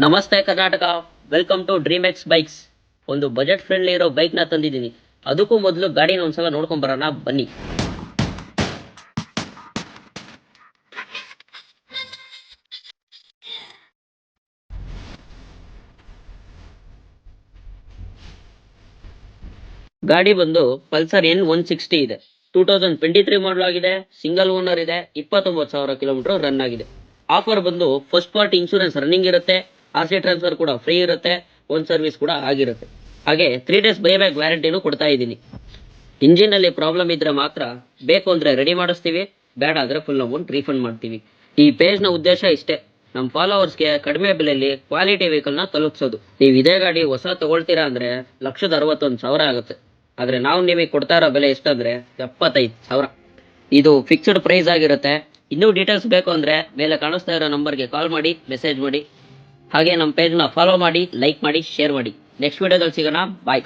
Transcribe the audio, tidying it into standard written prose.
ನಮಸ್ತೆ Karnataka, welcome to dream x bikes. ಒಂದು budget friendly ಇರೋ ಬೈಕ್ನ ತಂದಿದ್ದೀನಿ. ಅದಕ್ಕೂ ಮೊದಲು ಗಾಡಿನ ಒಂದ್ಸಲ ನೋಡ್ಕೊಂಡ್ ಬರೋಣ ಬನ್ನಿ. ಗಾಡಿ ಬಂದು ಪಲ್ಸರ್ N160 ಇದೆ. 2023 ಮಾಡಲ್ ಆಗಿದೆ. ಸಿಂಗಲ್ ಓನರ್ ಇದೆ. 29,000 ಕಿಲೋಮೀಟರ್ ರನ್ ಆಗಿದೆ. ಆಫರ್ ಬಂದು ಫಸ್ಟ್ ಪಾರ್ಟಿ ಇನ್ಶೂರೆನ್ಸ್ ರನ್ನಿಂಗ್ ಇರುತ್ತೆ. RC ಟ್ರಾನ್ಸ್ಫರ್ ಕೂಡ ಫ್ರೀ ಇರುತ್ತೆ. ಒನ್ ಸರ್ವಿಸ್ ಕೂಡ ಆಗಿರುತ್ತೆ. ಹಾಗೆ 3 days ಬೈಬ್ಯಾಕ್ ವ್ಯಾರಂಟಿನೂ ಕೊಡ್ತಾ ಇದ್ದೀನಿ. ಇಂಜಿನ್ ಅಲ್ಲಿ ಪ್ರಾಬ್ಲಮ್ ಇದ್ರೆ ಮಾತ್ರ ಬೇಕು ಅಂದ್ರೆ ರೆಡಿ ಮಾಡಿಸ್ತೀವಿ, ಬೇಡ ಅಂದ್ರೆ ಫುಲ್ ಅಮೌಂಟ್ ರೀಫಂಡ್ ಮಾಡ್ತೀವಿ. ಈ ಪೇಜ್ ನ ಉದ್ದೇಶ ಇಷ್ಟೇ, ನಮ್ಮ ಫಾಲೋವರ್ಸ್ಗೆ ಕಡಿಮೆ ಬೆಲೆಯಲ್ಲಿ ಕ್ವಾಲಿಟಿ ವೆಹಿಕಲ್ ನ ತಲುಪಿಸೋದು. ನೀವು ಇದೇ ಗಾಡಿ ಹೊಸ ತಗೊಳ್ತೀರಾ ಅಂದ್ರೆ 1,61,000 ಆಗುತ್ತೆ. ಆದ್ರೆ ನಾವು ನಿಮಗೆ ಕೊಡ್ತಾ ಇರೋ ಬೆಲೆ ಎಷ್ಟಂದ್ರೆ 75,000. ಇದು ಫಿಕ್ಸ್ಡ್ ಪ್ರೈಸ್ ಆಗಿರುತ್ತೆ. ಇನ್ನೂ ಡೀಟೇಲ್ಸ್ ಬೇಕು ಅಂದ್ರೆ ಮೇಲೆ ಕಾಣಿಸ್ತಾ ಇರೋ ನಂಬರ್ಗೆ ಕಾಲ್ ಮಾಡಿ, ಮೆಸೇಜ್ ಮಾಡಿ. ಹಾಗೆ ನಮ್ಮ ಪೇಜ್ನ ಫಾಲೋ ಮಾಡಿ, ಲೈಕ್ ಮಾಡಿ, ಶೇರ್ ಮಾಡಿ. ನೆಕ್ಸ್ಟ್ ವಿಡಿಯೋದಲ್ಲಿ ಸಿಗೋಣ. ಬಾಯ್.